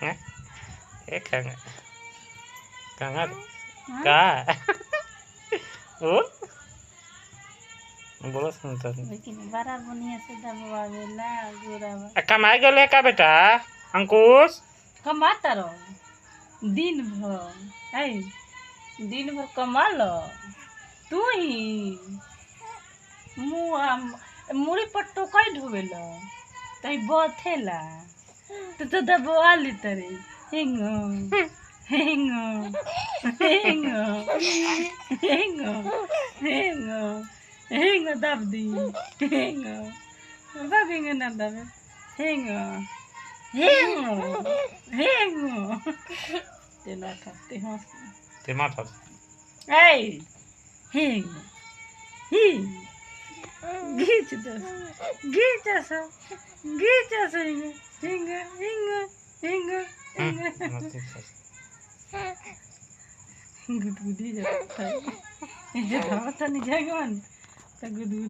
Eh kangen. Kangen. Ka. बोलो सुनता लेकिन बड़ा बढ़िया से दबवावेला गोरावा। कमाए गए का बेटा अंकुश कमाता रहो दिन भर है, दिन भर कमा लो तू ही मुड़ी पर टोकाई ढोवेला तई बथेला तो दबवा ली तरे हेंगो हेंगो हेंगो हेंगो हेंगो हेंगो दब दी हेंगो दबेंगे ना दबे हेंगो हेंगो हेंगो तेला खाते हंस ते माथा ए हेंगो ही घीच दो घीच ऐसा हेंगो हेंगो हेंगो गुदगुदी जाता है ये धावता नहीं जाएगा मन तो गुदगुदी